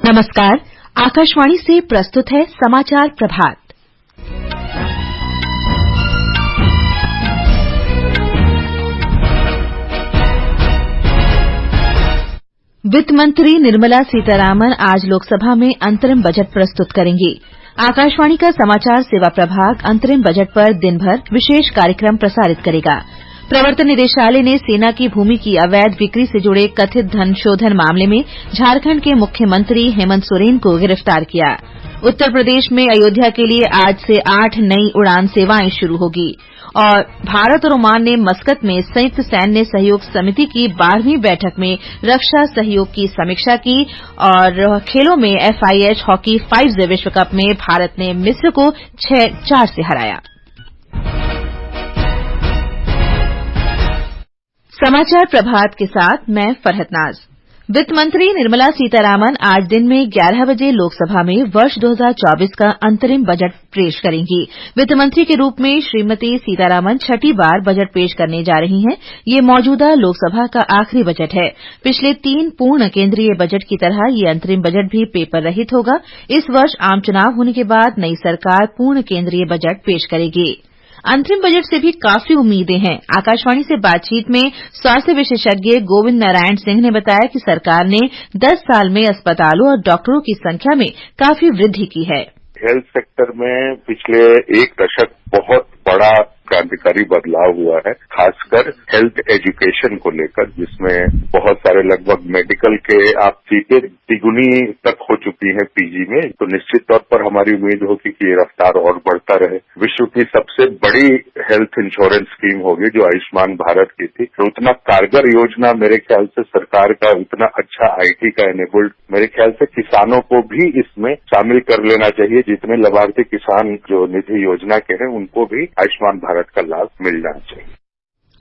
नमस्कार, आकाशवाणी से प्रस्तुत है समाचार प्रभात। वित्त मंत्री निर्मला सीतारामन आज लोकसभा में अंतरिम बजट प्रस्तुत करेंगी। आकाशवाणी का समाचार सेवा प्रभाग अंतरिम बजट पर दिन भर विशेष कार्यक्रम प्रसारित करेगा। प्रवर्तन निदेशालय ने सेना की भूमि की अवैध बिक्री से जुड़े कथित धन शोधन मामले में झारखंड के मुख्यमंत्री हेमंत सोरेन को गिरफ्तार किया। उत्तर प्रदेश में अयोध्या के लिए आज से 8 नई उड़ान सेवाएं शुरू होगी और भारत और ओमान ने मस्कत में संयुक्त सैन्य सहयोग समिति की 12वीं बैठक में रक्षा सहयोग की समीक्षा की और खेलों में FIH हॉकी 5 विश्व कप में भारत ने मिस्र को 6-4 से हराया। समाचार प्रभात के साथ मैं फरहत नाज। वित्त मंत्री निर्मला सीतारामन आज दिन में 11 बजे लोकसभा में वर्ष 2024 का अंतरिम बजट पेश करेंगी। वित्त मंत्री के रूप में श्रीमती सीतारामन छठी बार बजट पेश करने जा रही हैं। ये मौजूदा लोकसभा का आखिरी बजट है। पिछले 3 पूर्ण केंद्रीय बजट की तरह ये अंतरिम बजट भी पेपर रहित होगा। इस वर्ष आम चुनाव होने के बाद नई सरकार पूर्ण केंद्रीय बजट पेश करेगी। अंतरिम बजट से भी काफी उम्मीदें हैं। आकाशवाणी से बातचीत में स्वास्थ्य विशेषज्ञ गोविंद नारायण सिंह ने बताया कि सरकार ने 10 साल में अस्पतालों और डॉक्टरों की संख्या में काफी वृद्धि की है। हेल्थ सेक्टर में पिछले 1 दशक बहुत बड़ा क्रांतिकारी बदलाव हुआ है, खासकर हेल्थ एजुकेशन को लेकर, जिसमें बहुत सारे लगभग मेडिकल के आप सीटें तिगुनी तक हो चुकी हैं PG में। तो निश्चित तौर पर हमारी उम्मीद होगी कि ये रफ्तार और बढ़ता रहे। विश्व की सबसे बड़ी हेल्थ इंश्योरेंस स्कीम होगी जो आयुष्मान भारत की थी। तो उतना कारगर योजना मेरे ख्याल से सरकार का, उतना अच्छा IT का एनेबल्ड, मेरे ख्याल से किसानों को भी इसमें शामिल कर लेना चाहिए। जितने लाभार्थी किसान जो निधि योजना के हैं उनको भी आयुष्मान भारत का लाभ मिलना चाहिए।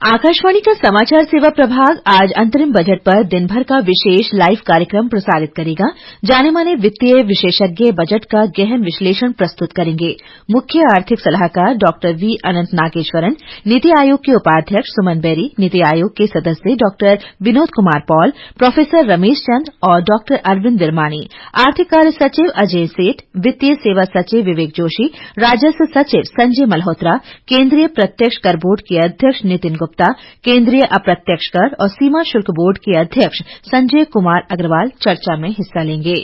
आकाशवाणी का समाचार सेवा प्रभाग आज अंतरिम बजट पर दिन भर का विशेष लाइव कार्यक्रम प्रसारित करेगा। जाने माने वित्तीय विशेषज्ञ बजट का गहन विश्लेषण प्रस्तुत करेंगे। मुख्य आर्थिक सलाहकार डॉ V अनंत नागेश्वरन, नीति आयोग के उपाध्यक्ष सुमन बेरी, नीति आयोग के सदस्य डॉ विनोद कुमार पॉल, प्रोफेसर रमेश चंद और डॉ अरविंद विरमानी, आर्थिक कार्य सचिव अजय सेठ, वित्तीय सेवा सचिव विवेक जोशी, राजस्व सचिव संजय मल्होत्रा, केंद्रीय प्रत्यक्ष कर बोर्ड के अध्यक्ष नितिन गुप्ता, केंद्रीय अप्रत्यक्ष कर और सीमा शुल्क बोर्ड के अध्यक्ष संजय कुमार अग्रवाल चर्चा में हिस्सा लेंगे।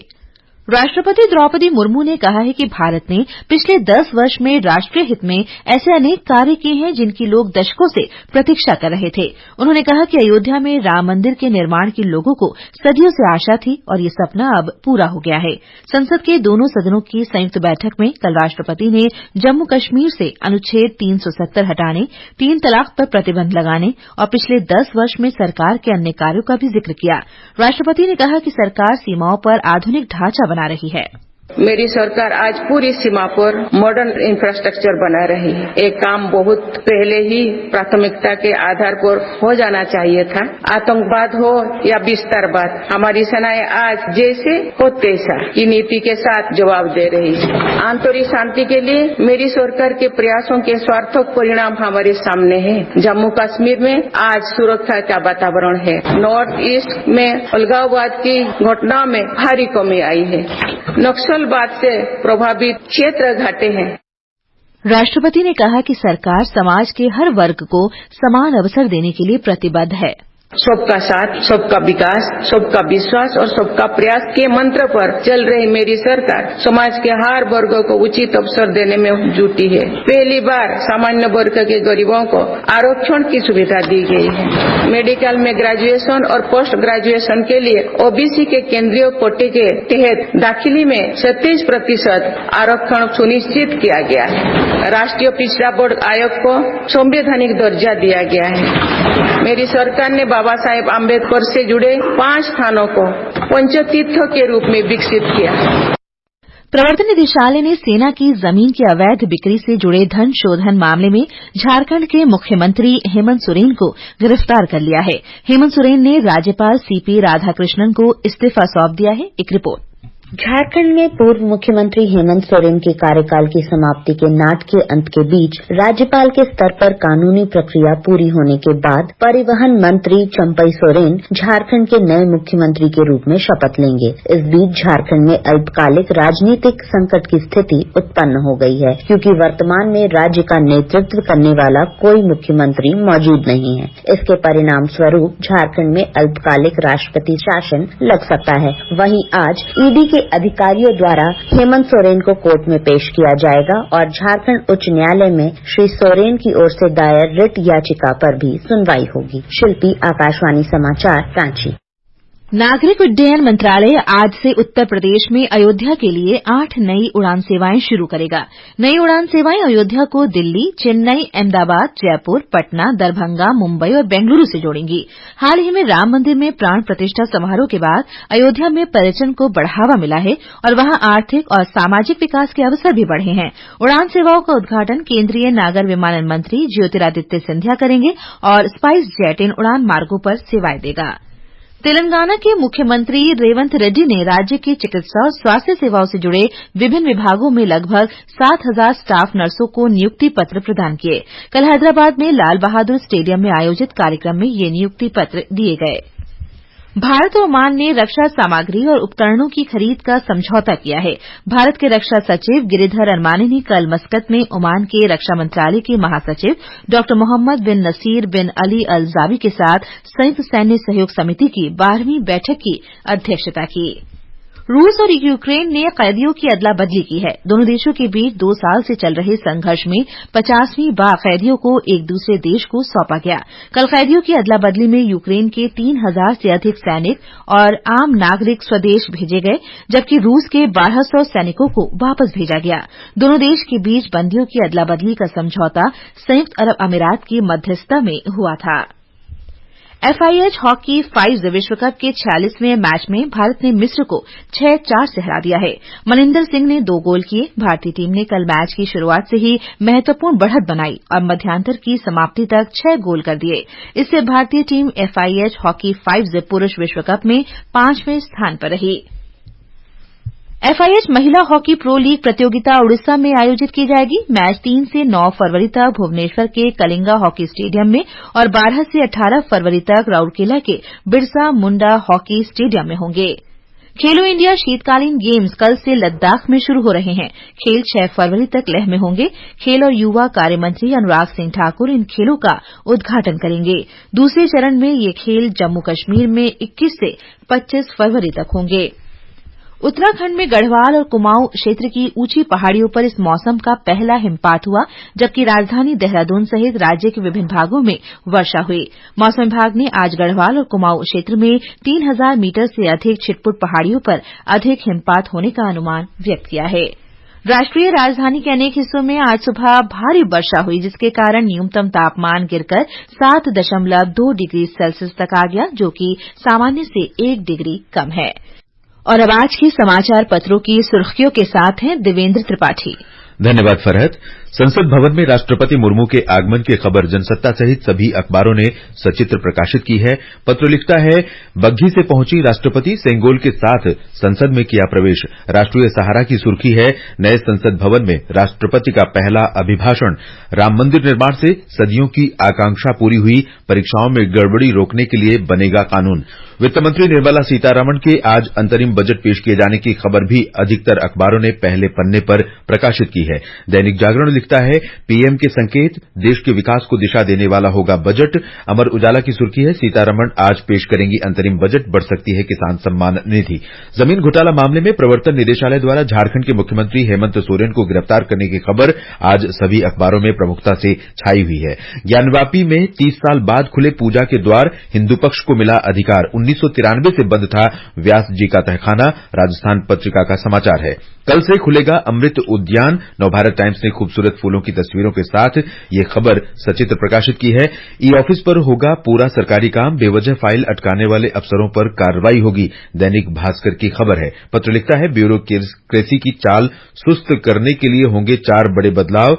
राष्ट्रपति द्रौपदी मुर्मू ने कहा है कि भारत ने पिछले 10 वर्ष में राष्ट्रीय हित में ऐसे अनेक कार्य किए हैं जिनकी लोग दशकों से प्रतीक्षा कर रहे थे। उन्होंने कहा कि अयोध्या में राम मंदिर के निर्माण की लोगों को सदियों से आशा थी और ये सपना अब पूरा हो गया है। संसद के दोनों सदनों की संयुक्त बैठक में कल राष्ट्रपति ने जम्मू कश्मीर से अनुच्छेद 370 हटाने, 3 तलाक पर प्रतिबंध लगाने और पिछले 10 वर्ष में सरकार के अन्य कार्यों का भी जिक्र किया। राष्ट्रपति ने कहा कि सरकार सीमाओं पर आधुनिक ढांचा बना रही है। मेरी सरकार आज पूरी सीमा पर मॉडर्न इंफ्रास्ट्रक्चर बना रही है। एक काम बहुत पहले ही प्राथमिकता के आधार पर हो जाना चाहिए था। आतंकवाद हो या विस्तारवाद, हमारी सेनाएं आज जैसे हो तैसा की नीति के साथ जवाब दे रही है। आंतरिक शांति के लिए मेरी सरकार के प्रयासों के सार्थक परिणाम हमारे सामने है। जम्मू कश्मीर में आज सुरक्षा का वातावरण है। नॉर्थ ईस्ट में अलगाववाद की घटनाओं में भारी कमी आई है। नक्सलवाद से प्रभावित क्षेत्र घटे हैं। राष्ट्रपति ने कहा कि सरकार समाज के हर वर्ग को समान अवसर देने के लिए प्रतिबद्ध है। सबका साथ, सबका विकास, सबका विश्वास और सबका प्रयास के मंत्र पर चल रही मेरी सरकार समाज के हर वर्ग को उचित अवसर देने में जुटी है। पहली बार सामान्य वर्ग के गरीबों को आरक्षण की सुविधा दी गई है। मेडिकल में ग्रेजुएशन और पोस्ट ग्रेजुएशन के लिए OBC के केंद्रीय कोटे के तहत दाखिले में 37% आरक्षण सुनिश्चित किया गया है। राष्ट्रीय पिछड़ा बोर्ड आयोग को संवैधानिक दर्जा दिया गया है। मेरी सरकार ने बाबा साहेब आम्बेडकर से जुड़े 5 स्थानों को पंचतीर्थ के रूप में विकसित किया। प्रवर्तन निदेशालय ने सेना की जमीन की अवैध बिक्री से जुड़े धन शोधन मामले में झारखंड के मुख्यमंत्री हेमंत सोरेन को गिरफ्तार कर लिया है। हेमंत सोरेन ने राज्यपाल CP राधाकृष्णन को इस्तीफा सौंप दिया है। एक रिपोर्ट। झारखंड में पूर्व मुख्यमंत्री हेमंत सोरेन के कार्यकाल की समाप्ति के नाटकीय अंत के बीच राज्यपाल के स्तर पर कानूनी प्रक्रिया पूरी होने के बाद परिवहन मंत्री चंपई सोरेन झारखंड के नए मुख्यमंत्री के रूप में शपथ लेंगे। इस बीच झारखंड में अल्पकालिक राजनीतिक संकट की स्थिति उत्पन्न हो गई है, क्योंकि वर्तमान में राज्य का नेतृत्व करने वाला कोई मुख्यमंत्री मौजूद नहीं है। इसके परिणाम स्वरूप झारखंड में अल्पकालिक राष्ट्रपति शासन लग सकता है। वहीं आज ईडी के अधिकारियों द्वारा हेमंत सोरेन को कोर्ट में पेश किया जाएगा और झारखंड उच्च न्यायालय में श्री सोरेन की ओर से दायर रिट याचिका पर भी सुनवाई होगी। शिल्पी, आकाशवाणी समाचार, रांची। नागरिक उड्डयन मंत्रालय आज से उत्तर प्रदेश में अयोध्या के लिए 8 नई उड़ान सेवाएं शुरू करेगा। नई उड़ान सेवाएं अयोध्या को दिल्ली, चेन्नई, अहमदाबाद, जयपुर, पटना, दरभंगा, मुंबई और बेंगलुरु से जोड़ेंगी। हाल ही में राम मंदिर में प्राण प्रतिष्ठा समारोह के बाद अयोध्या में पर्यटन को बढ़ावा मिला है और वहां आर्थिक और सामाजिक विकास के अवसर भी बढ़े हैं। उड़ान सेवाओं का उद्घाटन केंद्रीय नागर विमानन मंत्री ज्योतिरादित्य सिंधिया करेंगे और स्पाइस जेट इन उड़ान मार्गों पर सेवाएं देगा। तेलंगाना के मुख्यमंत्री रेवंत रेड्डी ने राज्य की चिकित्सा और स्वास्थ्य सेवाओं से जुड़े विभिन्न विभागों में लगभग 7,000 स्टाफ नर्सों को नियुक्ति पत्र प्रदान किए। कल हैदराबाद में लाल बहादुर स्टेडियम में आयोजित कार्यक्रम में ये नियुक्ति पत्र दिए गए। भारत और ओमान ने रक्षा सामग्री और उपकरणों की खरीद का समझौता किया है। भारत के रक्षा सचिव गिरिधर अरमानी ने कल मस्कत में ओमान के रक्षा मंत्रालय के महासचिव डॉ मोहम्मद बिन नसीर बिन अली अल जावी के साथ संयुक्त सैन्य सहयोग समिति की 12वीं बैठक की अध्यक्षता की। रूस और यूक्रेन ने कैदियों की अदला बदली की है। दोनों देशों के बीच 2 साल से चल रहे संघर्ष में 50वीं बार कैदियों को एक दूसरे देश को सौंपा गया। कल कैदियों की अदला बदली में यूक्रेन के 3,000 से अधिक सैनिक और आम नागरिक स्वदेश भेजे गए, जबकि रूस के 1,200 सैनिकों को वापस भेजा गया। दोनों देश के बीच बंदियों की अदला बदली का समझौता संयुक्त अरब अमीरात की मध्यस्थता में हुआ था। FIH हॉकी 5 विश्व कप के 46वें मैच में भारत ने मिस्र को 6-4 से हरा दिया है। मनिंदर सिंह ने 2 गोल किए। भारतीय टीम ने कल मैच की शुरुआत से ही महत्वपूर्ण बढ़त बनाई और मध्यांतर की समाप्ति तक 6 गोल कर दिए। इससे भारतीय टीम FIH हॉकी 5 पुरुष विश्व कप में 5वें स्थान पर रही। FIH महिला हॉकी प्रो लीग प्रतियोगिता उड़ीसा में आयोजित की जाएगी। मैच 3 से 9 फरवरी तक भुवनेश्वर के कलिंगा हॉकी स्टेडियम में और 12 से 18 फरवरी तक राउरकेला के बिरसा मुंडा हॉकी स्टेडियम में होंगे। खेलो इंडिया शीतकालीन गेम्स कल से लद्दाख में शुरू हो रहे हैं। खेल 6 फरवरी तक लेह में होंगे। खेल और युवा कार्य मंत्री अनुराग सिंह ठाकुर इन खेलों का उद्घाटन करेंगे। दूसरे चरण में ये खेल जम्मू कश्मीर में 21 से 25 फरवरी तक होंगे। उत्तराखंड में गढ़वाल और कुमाऊं क्षेत्र की ऊंची पहाड़ियों पर इस मौसम का पहला हिमपात हुआ, जबकि राजधानी देहरादून सहित राज्य के विभिन्न भागों में वर्षा हुई। मौसम विभाग ने आज गढ़वाल और कुमाऊं क्षेत्र में 3,000 मीटर से अधिक छिटपुट पहाड़ियों पर अधिक हिमपात होने का अनुमान व्यक्त किया है। राष्ट्रीय राजधानी के अनेक हिस्सों में आज सुबह भारी वर्षा हुई, जिसके कारण न्यूनतम तापमान गिरकर 7.2 डिग्री सेल्सियस तक आ गया, जो कि सामान्य से 1 डिग्री कम है। और अब आज के समाचार पत्रों की सुर्खियों के साथ हैं देवेंद्र त्रिपाठी। धन्यवाद फरहत। संसद भवन में राष्ट्रपति मुर्मू के आगमन की खबर जनसत्ता सहित सभी अखबारों ने सचित्र प्रकाशित की है। पत्र लिखता है, बग्घी से पहुंची राष्ट्रपति, सेंगोल के साथ संसद में किया प्रवेश। राष्ट्रीय सहारा की सुर्खी है, नए संसद भवन में राष्ट्रपति का पहला अभिभाषण। राम मंदिर निर्माण से सदियों की आकांक्षा पूरी हुई, परीक्षाओं में गड़बड़ी रोकने के लिए बनेगा कानून। वित्तमंत्री निर्मला सीतारमण के आज अंतरिम बजट पेश किए जाने की खबर भी अधिकतर अखबारों ने पहले पन्ने पर प्रकाशित की है। दैनिक जागरण लिखता है, पीएम के संकेत, देश के विकास को दिशा देने वाला होगा बजट। अमर उजाला की सुर्खी है, सीतारमण आज पेश करेंगी अंतरिम बजट, बढ़ सकती है किसान सम्मान निधि। जमीन घोटाला मामले में प्रवर्तन निदेशालय द्वारा झारखंड के मुख्यमंत्री हेमंत सोरेन को गिरफ्तार करने की खबर आज सभी अखबारों में प्रमुखता से छाई हुई है। ज्ञानवापी में 30 साल बाद खुले पूजा के द्वार, हिंदू पक्ष को मिला अधिकार। 1993 से बंद था व्यास जी का तहखाना, राजस्थान पत्रिका का समाचार है। कल से खुलेगा अमृत उद्यान। नवभारत टाइम्स ने खूबसूरत फूलों की तस्वीरों के साथ ये खबर सचित्र प्रकाशित की है। ई ऑफिस पर होगा पूरा सरकारी काम, बेवजह फाइल अटकाने वाले अफसरों पर कार्रवाई होगी। दैनिक भास्कर की खबर है। पत्र लिखता है, ब्यूरोक्रेसी की चाल सुस्त करने के लिए होंगे 4 बड़े बदलाव।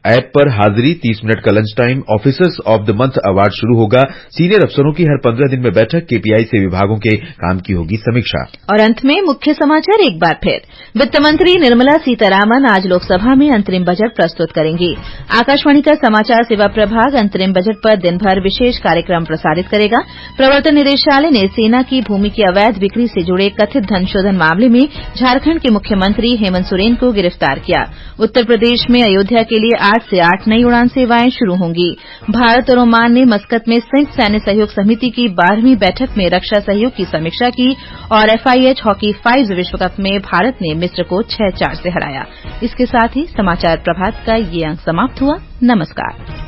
ऐप पर हाजिरी, 30 मिनट का lunch time, officers of the month award शुरू होगा। सीनियर अफसरों की हर 15 दिन में बैठक, केपीआई से विभागों के काम की होगी समीक्षा। और अंत में मुख्य समाचार एक बार फिर। वित्त मंत्री निर्मला सीतारामन आज लोकसभा में अंतरिम बजट प्रस्तुत करेंगी। आकाशवाणी का समाचार सेवा प्रभाग अंतरिम बजट पर दिन भर विशेष कार्यक्रम प्रसारित करेगा। प्रवर्तन निदेशालय ने सेना की भूमि की अवैध बिक्री से जुड़े कथित धन शोधन मामले में झारखंड के मुख्यमंत्री हेमंत सोरेन को गिरफ्तार किया। उत्तर प्रदेश में अयोध्या के लिए 8 से 8 नई उड़ान सेवाएं शुरू होंगी। भारत और ओमान ने मस्कत में संयुक्त सैन्य सहयोग समिति की 12वीं बैठक में रक्षा सहयोग की समीक्षा की और FIH हॉकी 5 विश्व कप में भारत ने मिस्र को 6-4 से हराया। इसके साथ ही समाचार प्रभात का ये अंक समाप्त हुआ। नमस्कार।